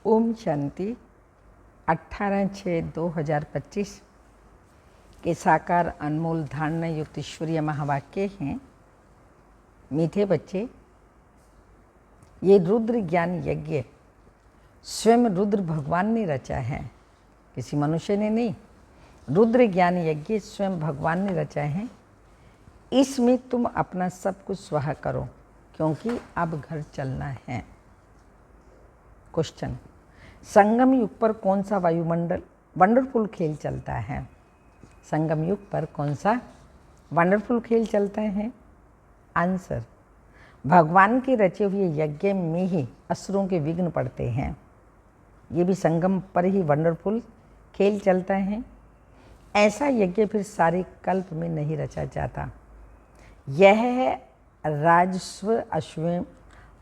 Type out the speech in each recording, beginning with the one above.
ओम शांति 18/6/2025 के साकार अनमोल धारणा युक्त ईश्वरीय महावाक्य हैं। मीठे बच्चे, ये रुद्र ज्ञान यज्ञ स्वयं रुद्र भगवान ने रचा है, किसी मनुष्य ने नहीं। रुद्र ज्ञान यज्ञ स्वयं भगवान ने रचा है। इसमें तुम अपना सब कुछ स्वाहा करो, क्योंकि अब घर चलना है। क्वेश्चन, संगम युग पर कौन सा वायुमंडल वंडरफुल खेल चलता है? संगम युग पर कौन सा वंडरफुल खेल चलता है? आंसर, भगवान के रचे हुए यज्ञ में ही असुरों के विघ्न पड़ते हैं। ये भी संगम पर ही वंडरफुल खेल चलता है। ऐसा यज्ञ फिर सारे कल्प में नहीं रचा जाता। यह है राजस्व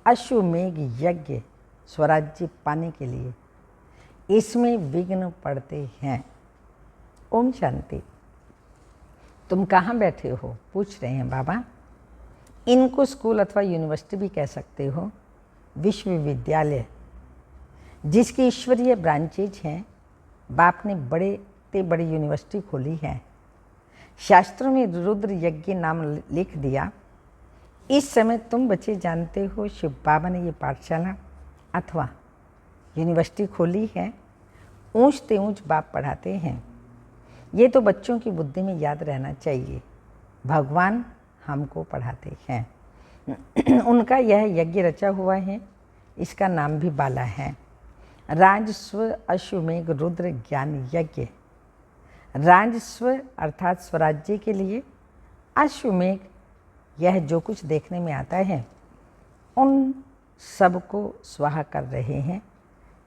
अश्वमेघ यज्ञ स्वराज्य पाने के लिए। इसमें विघ्न पड़ते हैं। ओम शांति। तुम कहाँ बैठे हो? पूछ रहे हैं बाबा। इनको स्कूल अथवा यूनिवर्सिटी भी कह सकते हो। विश्वविद्यालय जिसकी ईश्वरीय ब्रांचेज हैं। बाप ने बड़े से बड़ी यूनिवर्सिटी खोली है। शास्त्रों में रुद्र यज्ञ नाम लिख दिया। इस समय तुम बच्चे जानते हो शिव बाबा ने ये पाठशाला अथवा यूनिवर्सिटी खोली है। ऊंच ते ऊंच बाप पढ़ाते हैं। ये तो बच्चों की बुद्धि में याद रहना चाहिए। भगवान हमको पढ़ाते हैं। उनका यह यज्ञ रचा हुआ है। इसका नाम भी बाला है। राजस्व अश्वमेघ रुद्र ज्ञान यज्ञ। राजस्व अर्थात स्वराज्य के लिए, अश्वमेघ यह जो कुछ देखने में आता है उन सबको स्वाहा कर रहे हैं।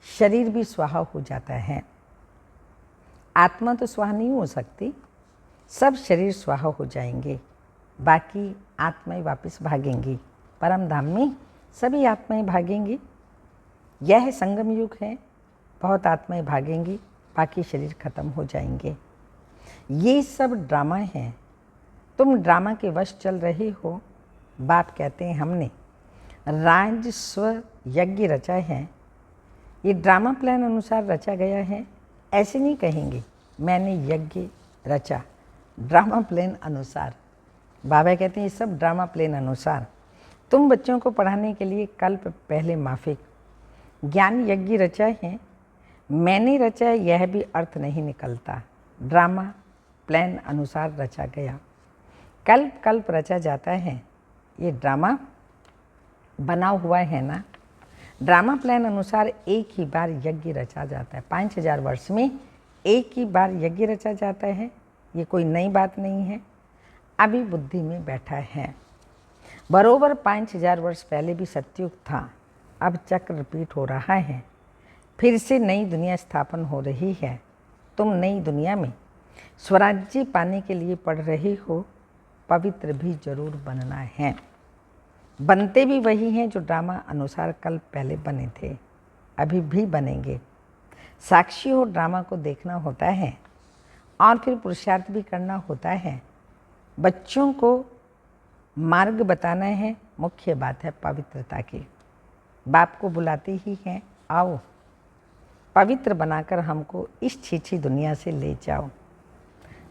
शरीर भी स्वाहा हो जाता है। आत्मा तो स्वाहा नहीं हो सकती। सब शरीर स्वाहा हो जाएंगे, बाकी आत्माएं वापस भागेंगी। परम धाम में सभी आत्माएं भागेंगी। यह संगम युग है। बहुत आत्माएं भागेंगी, बाकी शरीर खत्म हो जाएंगे। ये सब ड्रामा है। तुम ड्रामा के वश चल रहे हो। बाप कहते हैं हमने राजस्व यज्ञ रचा है। ये ड्रामा प्लान अनुसार रचा गया है। ऐसे नहीं कहेंगे मैंने यज्ञ रचा ड्रामा प्लान अनुसार। बाबा कहते हैं ये सब ड्रामा प्लान अनुसार। तुम बच्चों को पढ़ाने के लिए कल्प पहले माफिक ज्ञान यज्ञ रचा है। मैंने रचा है, यह भी अर्थ नहीं निकलता। ड्रामा प्लान अनुसार रचा गया। कल्प कल्प रचा जाता है। ये ड्रामा बना हुआ है ना। ड्रामा प्लान अनुसार एक ही बार यज्ञ रचा जाता है। 5000 वर्ष में एक ही बार यज्ञ रचा जाता है। ये कोई नई बात नहीं है। अभी बुद्धि में बैठा है। बरोबर 5000 वर्ष पहले भी सतयुग था। अब चक्र रिपीट हो रहा है। फिर से नई दुनिया स्थापन हो रही है। तुम नई दुनिया में स्वराज्य पाने के लिए पढ़ रहे हो। पवित्र भी जरूर बनना है। बनते भी वही हैं जो ड्रामा अनुसार कल पहले बने थे, अभी भी बनेंगे। साक्षी हो ड्रामा को देखना होता है और फिर पुरुषार्थ भी करना होता है। बच्चों को मार्ग बताना है। मुख्य बात है पवित्रता की। बाप को बुलाते ही हैं, आओ पवित्र बनाकर हमको इस छीछी दुनिया से ले जाओ।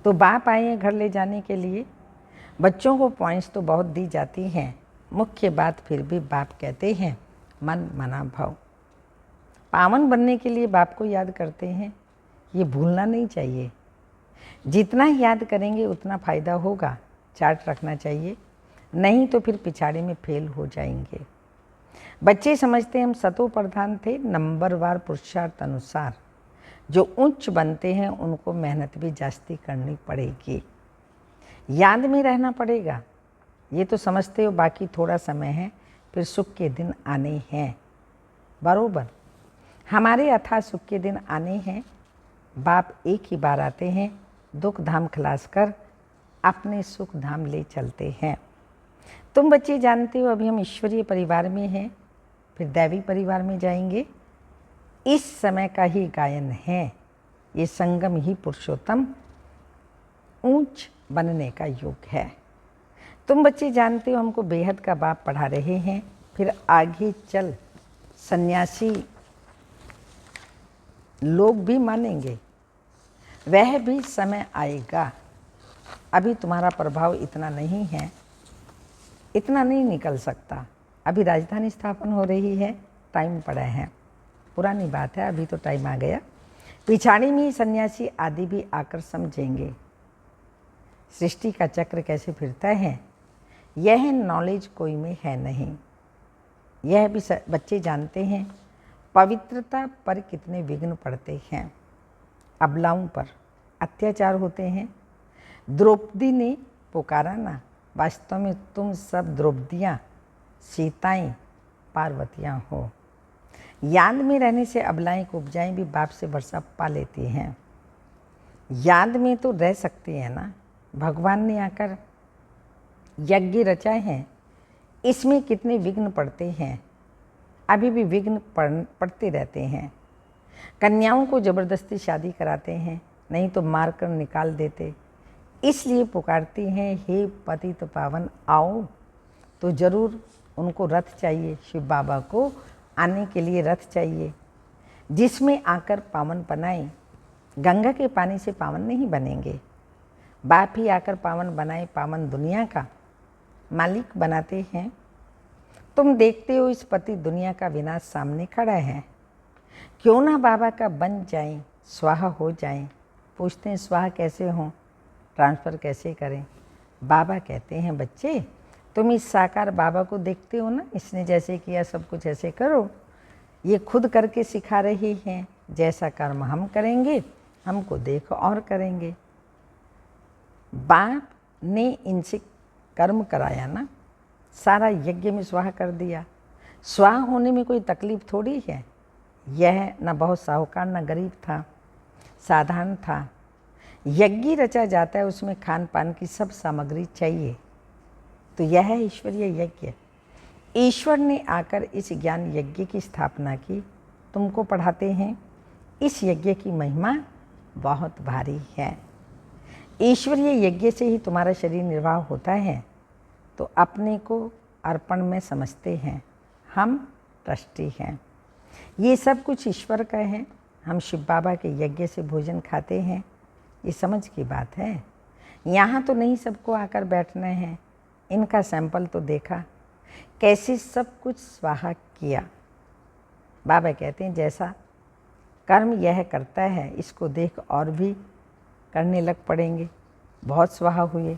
तो बाप आए हैं घर ले जाने के लिए। बच्चों को पॉइंट्स तो बहुत दी जाती हैं। मुख्य बात फिर भी बाप कहते हैं मन मना भाव। पावन बनने के लिए बाप को याद करते हैं। ये भूलना नहीं चाहिए। जितना याद करेंगे उतना फ़ायदा होगा। चार्ट रखना चाहिए, नहीं तो फिर पिछाड़ी में फेल हो जाएंगे। बच्चे समझते हैं हम सतो प्रधान थे। नंबरवार पुरुषार्थ अनुसार जो उच्च बनते हैं उनको मेहनत भी जास्ती करनी पड़ेगी। याद में रहना पड़ेगा। ये तो समझते हो बाकी थोड़ा समय है, फिर सुख के दिन आने हैं। बरोबर हमारे अथाह सुख के दिन आने हैं। बाप एक ही बार आते हैं, दुख धाम खलास कर अपने सुख धाम ले चलते हैं। तुम बच्चे जानते हो अभी हम ईश्वरीय परिवार में हैं, फिर दैवी परिवार में जाएंगे। इस समय का ही गायन है। ये संगम ही पुरुषोत्तम ऊंच बनने का युग है। तुम बच्चे जानते हो हमको बेहद का बाप पढ़ा रहे हैं। फिर आगे चल सन्यासी लोग भी मानेंगे। वह भी समय आएगा। अभी तुम्हारा प्रभाव इतना नहीं है, इतना नहीं निकल सकता। अभी राजधानी स्थापन हो रही है, टाइम पड़ा है, पुरानी बात है, अभी तो टाइम आ गया। पिछाड़ी में सन्यासी आदि भी आकर समझेंगे सृष्टि का चक्र कैसे फिरता है। यह नॉलेज कोई में है नहीं। यह भी बच्चे जानते हैं पवित्रता पर कितने विघ्न पड़ते हैं, अबलाओं पर अत्याचार होते हैं। द्रौपदी ने पुकारा ना, वास्तव में तुम सब द्रौपदियाँ, सीताएं, पार्वतियाँ हो। याद में रहने से अबलाएं को उपजाएं भी बाप से वर्षा पा लेती हैं। याद में तो रह सकती है ना। भगवान ने आकर यज्ञ रचाए हैं, इसमें कितने विघ्न पड़ते हैं, अभी भी विघ्न पड़ते रहते हैं। कन्याओं को जबरदस्ती शादी कराते हैं, नहीं तो मार कर निकाल देते। इसलिए पुकारती हैं, हे पतित पावन आओ। तो ज़रूर उनको रथ चाहिए, शिव बाबा को आने के लिए रथ चाहिए, जिसमें आकर पावन बनाए। गंगा के पानी से पावन नहीं बनेंगे, बाप ही आकर पावन बनाए, पावन दुनिया का मालिक बनाते हैं। तुम देखते हो इस पति दुनिया का विनाश सामने खड़ा है, क्यों ना बाबा का बन जाएं, स्वाहा हो जाएं। पूछते हैं स्वाहा कैसे हों, ट्रांसफ़र कैसे करें। बाबा कहते हैं बच्चे तुम इस साकार बाबा को देखते हो ना, इसने जैसे किया सब कुछ ऐसे करो। ये खुद करके सिखा रही हैं, जैसा कर्म हम करेंगे हमको देख और करेंगे। बाप ने इनसे कर्म कराया ना, सारा यज्ञ में स्वाहा कर दिया। स्वाहा होने में कोई तकलीफ थोड़ी है। यह न बहुत साहूकार न गरीब था, साधारण था। यज्ञ रचा जाता है, उसमें खान पान की सब सामग्री चाहिए। तो यह है ईश्वरीय यज्ञ। ईश्वर ने आकर इस ज्ञान यज्ञ की स्थापना की, तुमको पढ़ाते हैं। इस यज्ञ की महिमा बहुत भारी है। ईश्वरीय यज्ञ से ही तुम्हारा शरीर निर्वाह होता है। तो अपने को अर्पण में समझते हैं, हम ट्रस्टी हैं। ये सब कुछ ईश्वर का है। हम शिव बाबा के यज्ञ से भोजन खाते हैं, ये समझ की बात है। यहाँ तो नहीं सबको आकर बैठना है। इनका सैंपल तो देखा, कैसे सब कुछ स्वाहा किया। बाबा कहते हैं जैसा कर्म यह करता है, इसको देख और भी करने लग पड़ेंगे। बहुत स्वाहा हुए,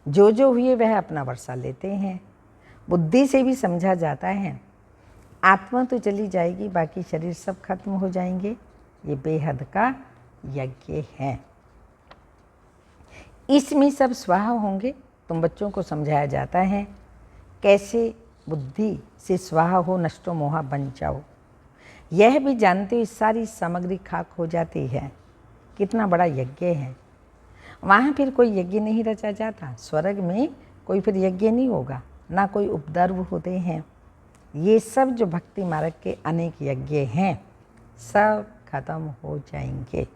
जो जो हुए वह अपना वर्षा लेते हैं। बुद्धि से भी समझा जाता है, आत्मा तो चली जाएगी, बाकी शरीर सब खत्म हो जाएंगे। ये बेहद का यज्ञ है, इसमें सब स्वाहा होंगे। तुम बच्चों को समझाया जाता है कैसे बुद्धि से स्वाहा हो, नष्टो मोहा बन जाओ। यह भी जानते हो सारी सामग्री खाक हो जाती है। कितना बड़ा यज्ञ है। वहाँ फिर कोई यज्ञ नहीं रचा जाता। स्वर्ग में कोई फिर यज्ञ नहीं होगा, ना कोई उपद्रव होते हैं। ये सब जो भक्ति मार्ग के अनेक यज्ञ हैं, सब खत्म हो जाएंगे।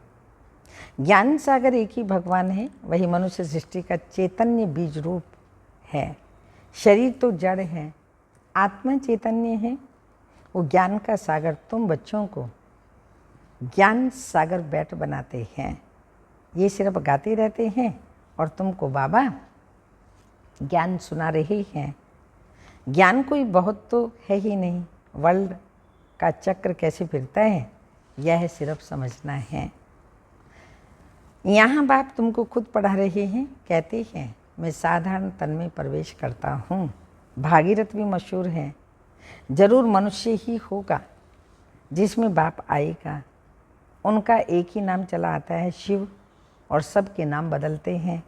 ज्ञान सागर एक ही भगवान है, वही मनुष्य सृष्टि का चैतन्य बीज रूप है। शरीर तो जड़ है, आत्मा चैतन्य है। वो ज्ञान का सागर तुम बच्चों को ज्ञान सागर बैठ बनाते हैं। ये सिर्फ गाते रहते हैं और तुमको बाबा ज्ञान सुना रहे हैं। ज्ञान कोई बहुत तो है ही नहीं। वर्ल्ड का चक्र कैसे फिरता है, यह सिर्फ समझना है। यहाँ बाप तुमको खुद पढ़ा रहे हैं। कहते हैं मैं साधारण तन में प्रवेश करता हूँ। भागीरथ भी मशहूर है। जरूर मनुष्य ही होगा जिसमें बाप आएगा। उनका एक ही नाम चला आता है शिव, और सबके नाम बदलते हैं,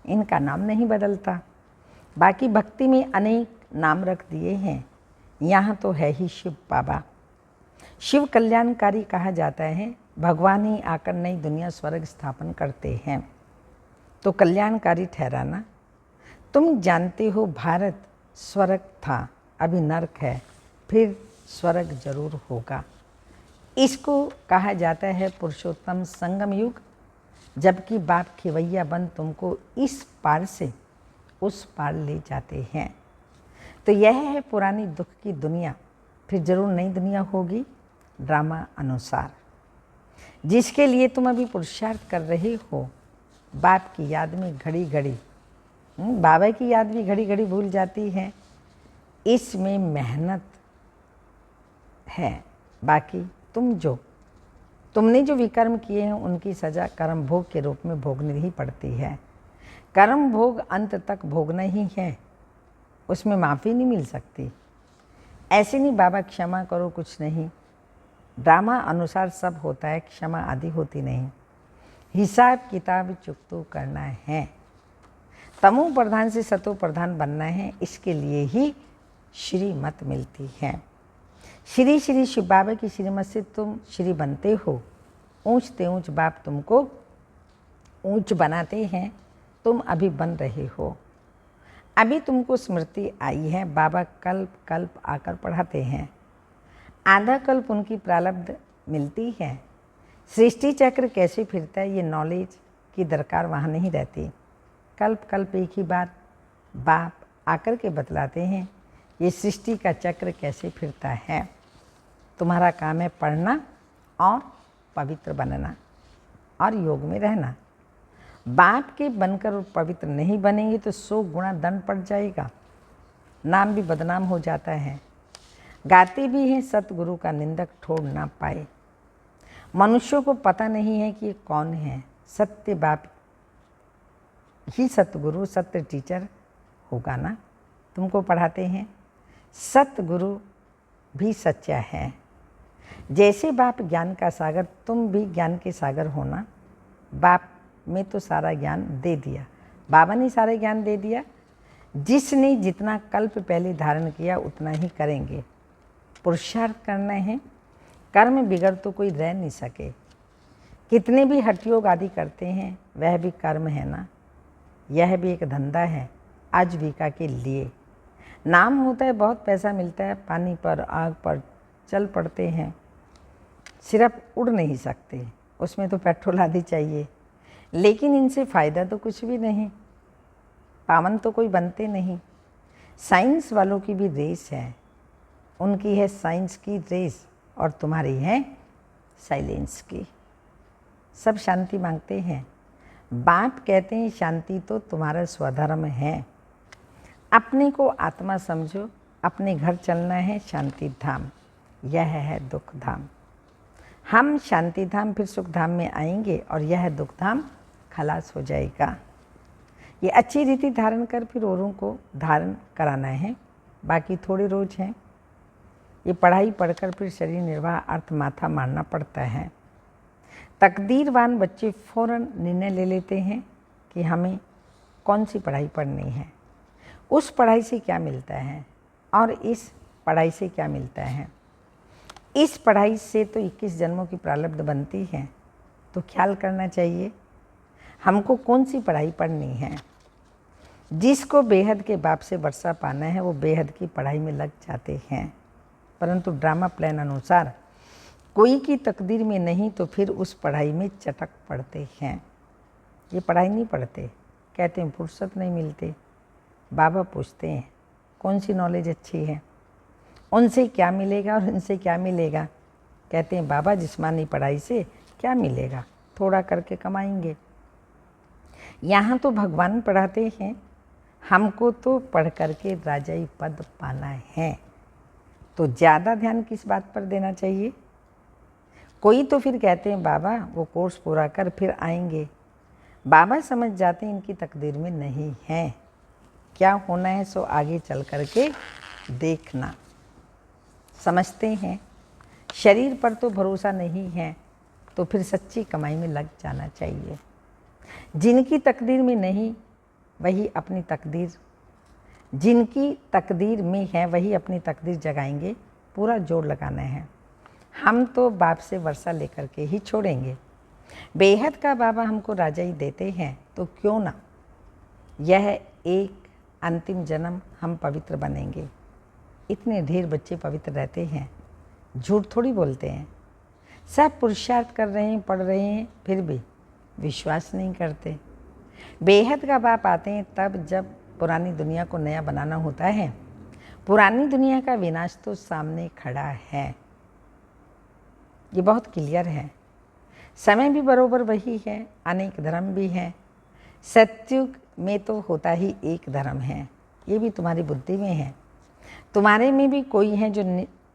इनका नाम नहीं बदलता। बाकी भक्ति में अनेक नाम रख दिए हैं, यहाँ तो है ही शिव बाबा। शिव कल्याणकारी कहा जाता है। भगवान ही आकर नई दुनिया स्वर्ग स्थापन करते हैं, तो कल्याणकारी ठहराना। तुम जानते हो भारत स्वर्ग था, अभी नरक है, फिर स्वर्ग जरूर होगा। इसको कहा जाता है पुरुषोत्तम संगम युग। जबकि बाप खिवैया बन तुमको इस पार से उस पार ले जाते हैं। तो यह है पुरानी दुख की दुनिया, फिर जरूर नई दुनिया होगी ड्रामा अनुसार। जिसके लिए तुम अभी पुरुषार्थ कर रहे हो, बाप की याद में घड़ी घड़ी, बाबा की याद भी घड़ी घड़ी भूल जाती है, इसमें मेहनत है। बाकी तुमने जो विकर्म किए हैं उनकी सज़ा कर्म भोग के रूप में भोगनी ही पड़ती है। कर्म भोग अंत तक भोगना ही है, उसमें माफ़ी नहीं मिल सकती। ऐसे नहीं बाबा क्षमा करो, कुछ नहीं, ड्रामा अनुसार सब होता है, क्षमा आदि होती नहीं। हिसाब किताब चुकतो करना है, तमो प्रधान से सतो प्रधान बनना है, इसके लिए ही श्रीमत मिलती है। श्री श्री शिव बाबा की श्रीमत से तुम श्री बनते हो। ऊंचते ऊंच बाप तुमको ऊंच बनाते हैं, तुम अभी बन रहे हो। अभी तुमको स्मृति आई है, बाबा कल्प कल्प आकर पढ़ाते हैं। आधा कल्प उनकी प्रारब्ध मिलती है। सृष्टि चक्र कैसे फिरता है ये नॉलेज की दरकार वहाँ नहीं रहती। कल्प कल्प एक ही बात बाप आकर के बतलाते हैं, ये सृष्टि का चक्र कैसे फिरता है। तुम्हारा काम है पढ़ना और पवित्र बनना और योग में रहना। बाप के बनकर पवित्र नहीं बनेंगे तो 100 गुना दंड पड़ जाएगा, नाम भी बदनाम हो जाता है। गाते भी हैं सतगुरु का निंदक ठोड़ ना पाए। मनुष्यों को पता नहीं है कि ये कौन है। सत्य बाप ही सतगुरु, सत्य टीचर होगा ना, तुमको पढ़ाते हैं। सतगुरु भी सच्चा है। जैसे बाप ज्ञान का सागर, तुम भी ज्ञान के सागर होना। बाप में तो सारा ज्ञान दे दिया, बाबा ने सारा ज्ञान दे दिया। जिसने जितना कल्प पहले धारण किया उतना ही करेंगे। पुरुषार्थ करना है, कर्म बिगड़ तो कोई रह नहीं सके। कितने भी हठयोग आदि करते हैं वह भी कर्म है ना, यह भी एक धंधा है आजीविका के लिए। नाम होता है, बहुत पैसा मिलता है, पानी पर आग पर चल पड़ते हैं, सिर्फ उड़ नहीं सकते, उसमें तो पेट्रोल आदि चाहिए। लेकिन इनसे फ़ायदा तो कुछ भी नहीं, पावन तो कोई बनते नहीं। साइंस वालों की भी रेस है, उनकी है साइंस की रेस और तुम्हारी है साइलेंस की। सब शांति मांगते हैं। बाप कहते हैं शांति तो तुम्हारा स्वधर्म है। अपने को आत्मा समझो, अपने घर चलना है शांति धाम, यह है दुख धाम। हम शांति धाम फिर सुख धाम में आएंगे और यह दुख धाम खलास हो जाएगा। ये अच्छी रीति धारण कर फिर औरों को धारण कराना है, बाकी थोड़े रोज हैं। ये पढ़ाई पढ़कर फिर शरीर निर्वाह अर्थ माथा मारना पड़ता है। तकदीरवान बच्चे फ़ौरन निर्णय ले लेते हैं कि हमें कौन सी पढ़ाई पढ़नी है, उस पढ़ाई से क्या मिलता है और इस पढ़ाई से क्या मिलता है। इस पढ़ाई से तो 21 जन्मों की प्रारब्ध बनती है, तो ख्याल करना चाहिए हमको कौन सी पढ़ाई पढ़नी है। जिसको बेहद के बाप से वर्षा पाना है वो बेहद की पढ़ाई में लग जाते हैं, परंतु ड्रामा प्लान अनुसार कोई की तकदीर में नहीं तो फिर उस पढ़ाई में चटक पड़ते हैं। ये पढ़ाई नहीं पढ़ते, कहते हैं फुर्सत नहीं मिलते। बाबा पूछते हैं कौन सी नॉलेज अच्छी है, उनसे क्या मिलेगा और इनसे क्या मिलेगा। कहते हैं बाबा जिस्मानी पढ़ाई से क्या मिलेगा, थोड़ा करके कमाएंगे। यहाँ तो भगवान पढ़ाते हैं, हमको तो पढ़ करके राजाई पद पाना है, तो ज़्यादा ध्यान किस बात पर देना चाहिए। कोई तो फिर कहते हैं बाबा वो कोर्स पूरा कर फिर आएंगे। बाबा समझ जाते हैं इनकी तकदीर में नहीं है, क्या होना है सो आगे चल करके देखना। समझते हैं शरीर पर तो भरोसा नहीं है, तो फिर सच्ची कमाई में लग जाना चाहिए। जिनकी तकदीर में नहीं वही अपनी तकदीर, जिनकी तकदीर में है वही अपनी तकदीर जगाएंगे। पूरा जोर लगाना है। हम तो बाप से वर्षा लेकर के ही छोड़ेंगे। बेहद का बाबा हमको राजाई देते हैं, तो क्यों ना यह एक अंतिम जन्म हम पवित्र बनेंगे। इतने ढेर बच्चे पवित्र रहते हैं, झूठ थोड़ी बोलते हैं। सब पुरुषार्थ कर रहे हैं, पढ़ रहे हैं, फिर भी विश्वास नहीं करते। बेहद का बाप आते हैं तब जब पुरानी दुनिया को नया बनाना होता है। पुरानी दुनिया का विनाश तो सामने खड़ा है, ये बहुत क्लियर है। समय भी बरोबर वही है, अनेक धर्म भी हैं। सत्युग में तो होता ही एक धर्म है, ये भी तुम्हारी बुद्धि में है। तुम्हारे में भी कोई है जो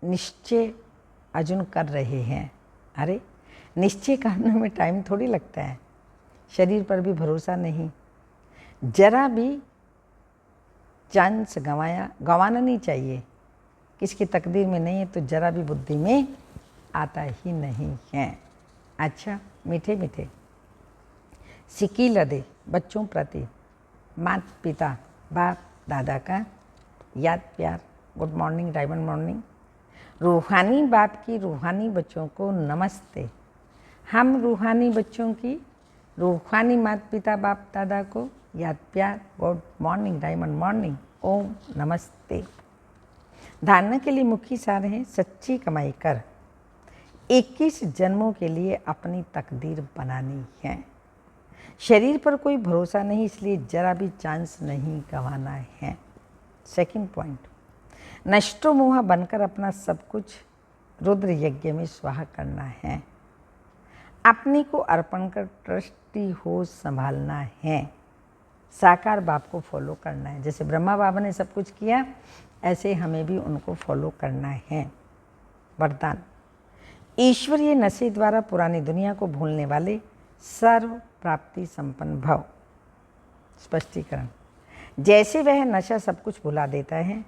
निश्चय अर्जुन कर रहे हैं। अरे निश्चय करने में टाइम थोड़ी लगता है। शरीर पर भी भरोसा नहीं, जरा भी चांस गंवाना नहीं चाहिए। किसकी तकदीर में नहीं है तो जरा भी बुद्धि में आता ही नहीं है। अच्छा, मीठे मीठे सिक्की लदे बच्चों प्रति माता पिता बाप दादा का याद प्यार, गुड मॉर्निंग, डायमंड मॉर्निंग। रूहानी बाप की रूहानी बच्चों को नमस्ते। हम रूहानी बच्चों की रूहानी माता पिता बाप दादा को याद प्यार, गुड मॉर्निंग, डायमंड मॉर्निंग, ओम नमस्ते। धारणा के लिए मुख्य सार है, सच्ची कमाई कर 21 जन्मों के लिए अपनी तकदीर बनानी है। शरीर पर कोई भरोसा नहीं, इसलिए जरा भी चांस नहीं गंवाना है। सेकंड पॉइंट, नष्टो मोह बनकर अपना सब कुछ रुद्र यज्ञ में स्वाहा करना है। अपने को अर्पण कर ट्रस्टी हो संभालना है। साकार बाप को फॉलो करना है। जैसे ब्रह्मा बाबा ने सब कुछ किया, ऐसे हमें भी उनको फॉलो करना है। वरदान, ईश्वरीय नशे द्वारा पुरानी दुनिया को भूलने वाले सर्व प्राप्ति संपन्न भव। स्पष्टीकरण, जैसे वह नशा सब कुछ भुला देता है,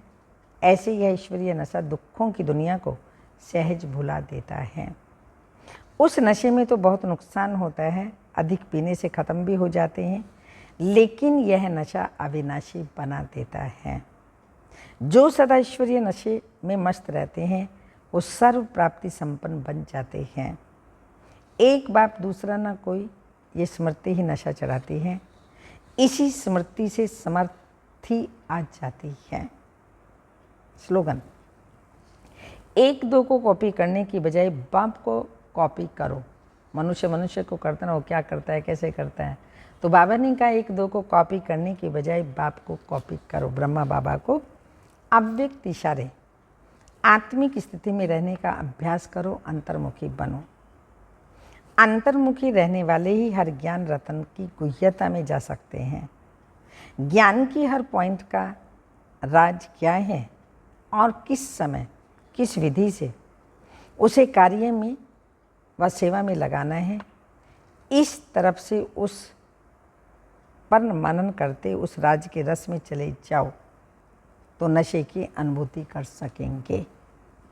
ऐसे यह ईश्वरीय नशा दुखों की दुनिया को सहज भुला देता है। उस नशे में तो बहुत नुकसान होता है, अधिक पीने से ख़त्म भी हो जाते हैं, लेकिन यह नशा अविनाशी बना देता है। जो सदा ईश्वरीय नशे में मस्त रहते हैं वो सर्व प्राप्ति संपन्न बन जाते हैं। एक बाप दूसरा न कोई, ये स्मृति ही नशा चढ़ाती है। इसी स्मृति से समर्थी आ जाती है। स्लोगन, एक दो को कॉपी करने की बजाय बाप को कॉपी करो। मनुष्य को करता ना, वो क्या करता है, कैसे करता है। तो बाबा ने कहा एक दो को कॉपी करने की बजाय बाप को कॉपी करो। ब्रह्मा बाबा को अव्यक्त इशारे आत्मिक स्थिति में रहने का अभ्यास करो, अंतर्मुखी बनो। अंतर्मुखी रहने वाले ही हर ज्ञान रत्न की गुह्यता में जा सकते हैं। ज्ञान की हर पॉइंट का राज क्या है और किस समय किस विधि से उसे कार्य में व सेवा में लगाना है, इस तरफ से उस पर मनन करते उस राज के रस में चले जाओ तो नशे की अनुभूति कर सकेंगे।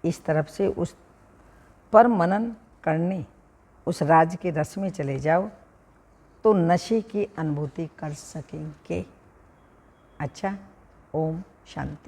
इस तरफ से उस पर मनन करने उस राज के रस में चले जाओ तो नशे की अनुभूति कर सकेंगे। अच्छा, ओम शांति।